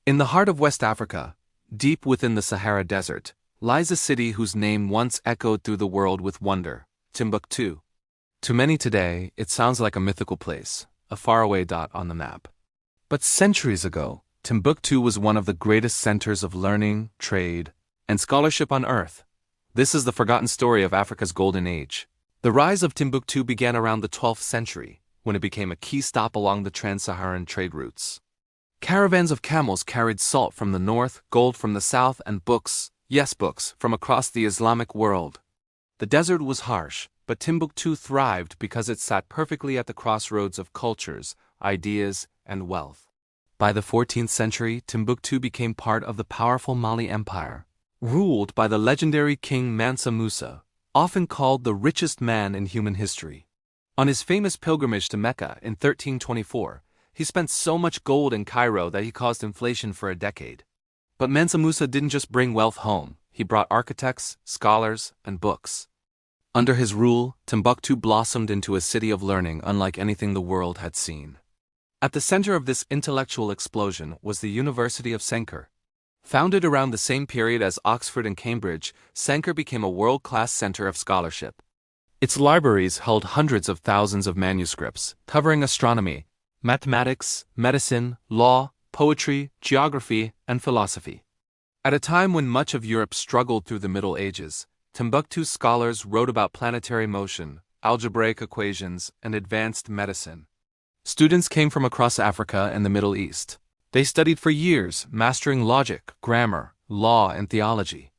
In the heart of West Africa, deep within the Sahara Desert, lies a city whose name once echoed through the world with wonder, Timbuktu. To many today, it sounds like a mythical place, a faraway dot on the map. But centuries ago, Timbuktu was one of the greatest centers of learning, trade, and scholarship on earth. This is the forgotten story of Africa's golden age. The rise of Timbuktu began around the 12th century, when it became a key stop along the trans-Saharan trade routes. Caravans of camels carried salt from the north, gold from the south, and books, yes books, from across the Islamic world. The desert was harsh, but Timbuktu thrived because it sat perfectly at the crossroads of cultures, ideas, and wealth. By the 14th century, Timbuktu became part of the powerful Mali Empire, ruled by the legendary king Mansa Musa, often called the richest man in human history. On his famous pilgrimage to Mecca in 1324, he spent so much gold in Cairo that he caused inflation for a decade. But Mansa Musa didn't just bring wealth home, he brought architects, scholars, and books. Under his rule, Timbuktu blossomed into a city of learning unlike anything the world had seen. At the center of this intellectual explosion was the University of Sankore. Founded around the same period as Oxford and Cambridge, Sankore became a world-class center of scholarship. Its libraries held hundreds of thousands of manuscripts, covering astronomy, mathematics, medicine, law, poetry, geography, and philosophy. At a time when much of Europe struggled through the Middle Ages, Timbuktu's scholars wrote about planetary motion, algebraic equations, and advanced medicine. Students came from across Africa and the Middle East. They studied for years, mastering logic, grammar, law, and theology.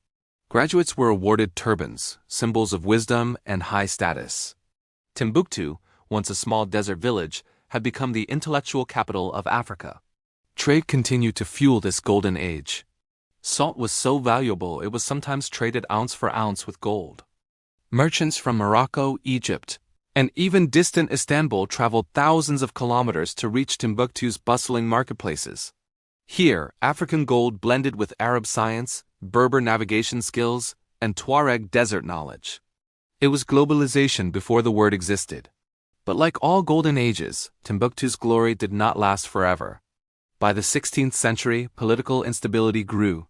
Graduates were awarded turbans, symbols of wisdom and high status. Timbuktu, once a small desert village, had become the intellectual capital of Africa. Trade continued to fuel this golden age. Salt was so valuable it was sometimes traded ounce for ounce with gold. Merchants from Morocco, Egypt, and even distant Istanbul traveled thousands of kilometers to reach Timbuktu's bustling marketplaces. Here, African gold blended with Arab science, Berber navigation skills, and Tuareg desert knowledge. It was globalization before the word existed. But like all golden ages, Timbuktu's glory did not last forever. By the 16th century, political instability grew.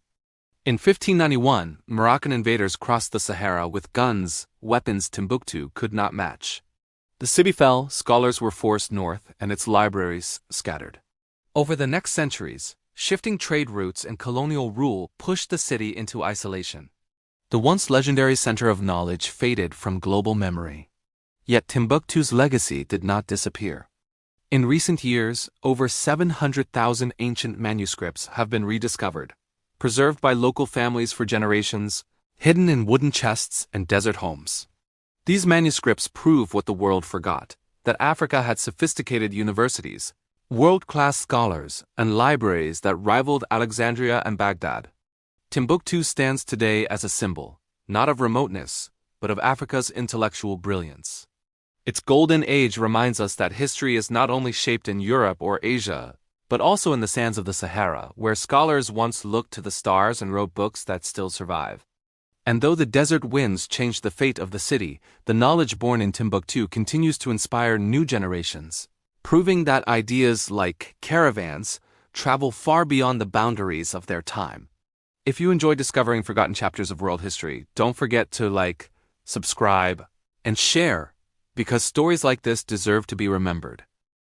In 1591, Moroccan invaders crossed the Sahara with guns, weapons Timbuktu could not match. The city fell, scholars were forced north, and its libraries scattered. Over the next centuries, shifting trade routes and colonial rule pushed the city into isolation. The once legendary center of knowledge faded from global memory. Yet Timbuktu's legacy did not disappear. In recent years, over 700,000 ancient manuscripts have been rediscovered, preserved by local families for generations, hidden in wooden chests and desert homes. These manuscripts prove what the world forgot, that Africa had sophisticated universities, world-class scholars, and libraries that rivaled Alexandria and Baghdad. Timbuktu stands today as a symbol, not of remoteness, but of Africa's intellectual brilliance. Its golden age reminds us that history is not only shaped in Europe or Asia, but also in the sands of the Sahara, where scholars once looked to the stars and wrote books that still survive. And though the desert winds changed the fate of the city, the knowledge born in Timbuktu continues to inspire new generations, proving that ideas like caravans travel far beyond the boundaries of their time. If you enjoy discovering forgotten chapters of world history, don't forget to like, subscribe, and share, because stories like this deserve to be remembered.